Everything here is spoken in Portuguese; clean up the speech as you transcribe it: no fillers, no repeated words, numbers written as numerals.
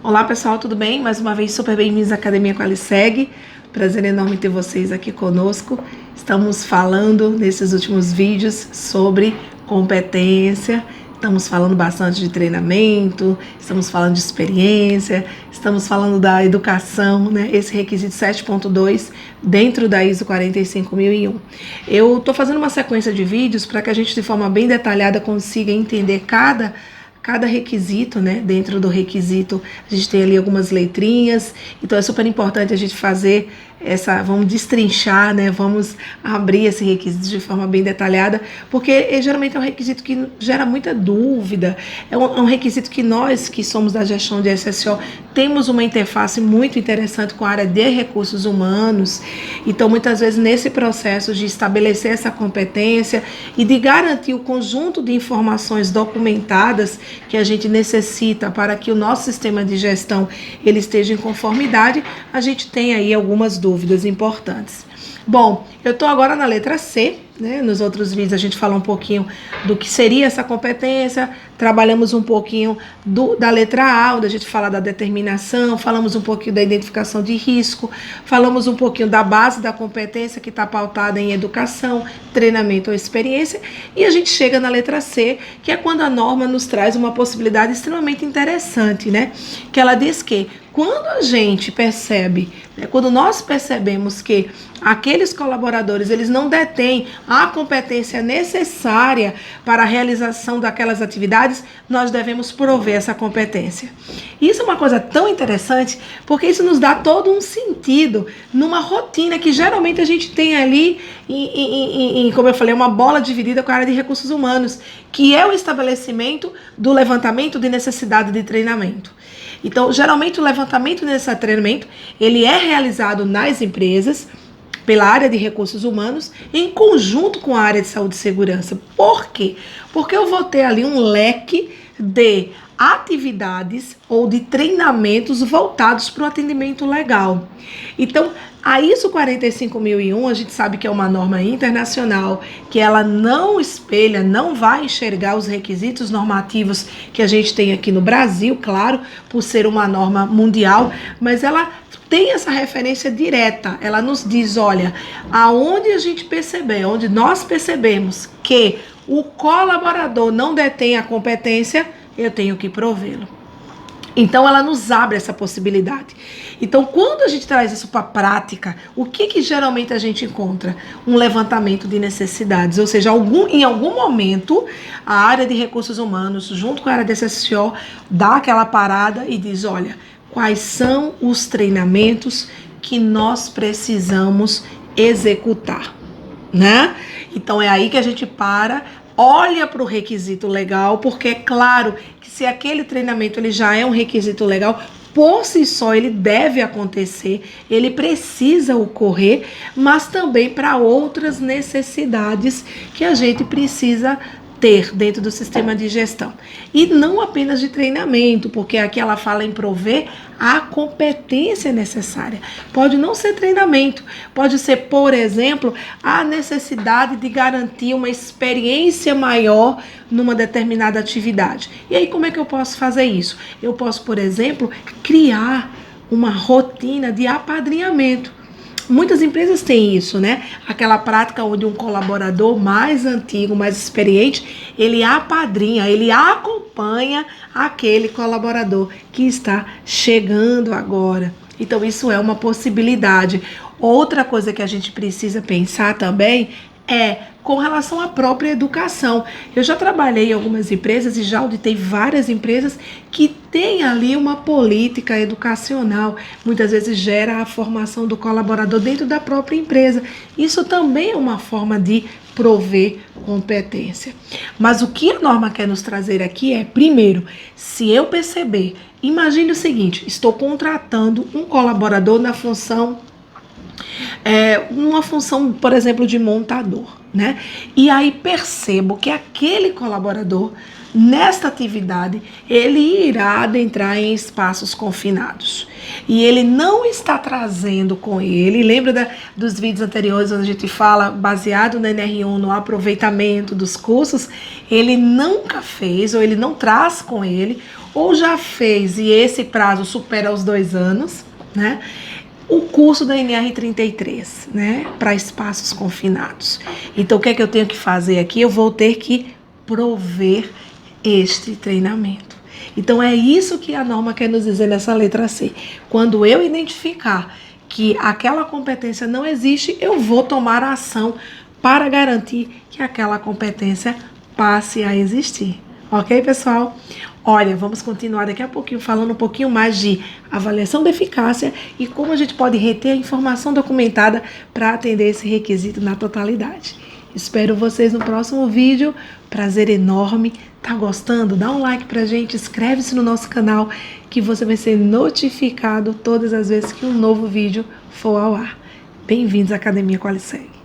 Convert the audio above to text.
Olá pessoal, tudo bem? Mais uma vez super bem-vindos à Academia Qualiseg. Prazer enorme ter vocês aqui conosco. Estamos falando nesses últimos vídeos sobre competência, estamos falando bastante de treinamento, estamos falando de experiência, estamos falando da educação, né? Esse requisito 7.2 dentro da ISO 45001. Eu estou fazendo uma sequência de vídeos para que a gente de forma bem detalhada consiga entender cada requisito, né? Dentro do requisito a gente tem ali algumas letrinhas, então é super importante a gente fazer vamos destrinchar, né? Vamos abrir esse requisito de forma bem detalhada, porque geralmente é um requisito que gera muita dúvida, é um requisito que nós que somos da gestão de SSO temos uma interface muito interessante com a área de recursos humanos, então muitas vezes nesse processo de estabelecer essa competência e de garantir o conjunto de informações documentadas que a gente necessita para que o nosso sistema de gestão ele esteja em conformidade, a gente tem aí algumas dúvidas importantes. Bom, eu estou agora na letra C, né? Nos outros vídeos a gente falou um pouquinho do que seria essa competência, trabalhamos um pouquinho da letra A, onde a gente fala da determinação, falamos um pouquinho da identificação de risco, falamos um pouquinho da base da competência que está pautada em educação, treinamento ou experiência, e a gente chega na letra C, que é quando a norma nos traz uma possibilidade extremamente interessante, né? Que ela diz que quando a gente percebe, né, quando nós percebemos que aqueles colaboradores eles não detêm a competência necessária para a realização daquelas atividades, nós devemos prover essa competência. Isso é uma coisa tão interessante, porque isso nos dá todo um sentido numa rotina que geralmente a gente tem ali, como eu falei, uma bola dividida com a área de recursos humanos, que é o estabelecimento do levantamento de necessidade de treinamento. Então, geralmente o levantamento desse treinamento, ele é realizado nas empresas, pela área de recursos humanos, em conjunto com a área de saúde e segurança. Por quê? Porque eu vou ter ali um leque de atividades ou de treinamentos voltados para o atendimento legal. Então, a ISO 45001, a gente sabe que é uma norma internacional, que ela não espelha, não vai enxergar os requisitos normativos que a gente tem aqui no Brasil, claro, por ser uma norma mundial, mas ela tem essa referência direta, ela nos diz, olha, aonde a gente perceber, onde nós percebemos que o colaborador não detém a competência, eu tenho que provê-lo. Então ela nos abre essa possibilidade. Então quando a gente traz isso para a prática, o que geralmente a gente encontra? Um levantamento de necessidades, ou seja, em algum momento a área de recursos humanos, junto com a área de SSO, dá aquela parada e diz, olha, quais são os treinamentos que nós precisamos executar, né? Então é aí que a gente olha para o requisito legal, porque é claro que se aquele treinamento ele já é um requisito legal, por si só ele deve acontecer, ele precisa ocorrer, mas também para outras necessidades que a gente precisa ter dentro do sistema de gestão. E não apenas de treinamento, porque aqui ela fala em prover a competência necessária. Pode não ser treinamento, pode ser, por exemplo, a necessidade de garantir uma experiência maior numa determinada atividade. E aí como é que eu posso fazer isso? Eu posso, por exemplo, criar uma rotina de apadrinhamento. Muitas empresas têm isso, né? Aquela prática onde um colaborador mais antigo, mais experiente, ele apadrinha, ele acompanha aquele colaborador que está chegando agora. Então, isso é uma possibilidade. Outra coisa que a gente precisa pensar também é com relação à própria educação. Eu já trabalhei em algumas empresas e já auditei várias empresas que têm ali uma política educacional. Muitas vezes gera a formação do colaborador dentro da própria empresa. Isso também é uma forma de prover competência. Mas o que a norma quer nos trazer aqui é, primeiro, se eu perceber, imagine o seguinte, estou contratando um colaborador na função uma função, por exemplo, de montador, né? E aí percebo que aquele colaborador, nesta atividade, ele irá adentrar em espaços confinados. e ele não está trazendo com ele, lembra dos vídeos anteriores onde a gente fala baseado no NR1, no aproveitamento dos cursos, ele nunca fez, ou ele não traz com ele, ou já fez e esse prazo supera os 2 anos, né? O curso da NR33, né? Para espaços confinados. Então, o que é que eu tenho que fazer aqui? Eu vou ter que prover este treinamento. Então, é isso que a norma quer nos dizer nessa letra C. Quando eu identificar que aquela competência não existe, eu vou tomar a ação para garantir que aquela competência passe a existir. Ok, pessoal? Olha, vamos continuar daqui a pouquinho falando um pouquinho mais de avaliação da eficácia e como a gente pode reter a informação documentada para atender esse requisito na totalidade. Espero vocês no próximo vídeo. Prazer enorme. Tá gostando? Dá um like pra gente, inscreve-se no nosso canal que você vai ser notificado todas as vezes que um novo vídeo for ao ar. Bem-vindos à Academia Qualiseg.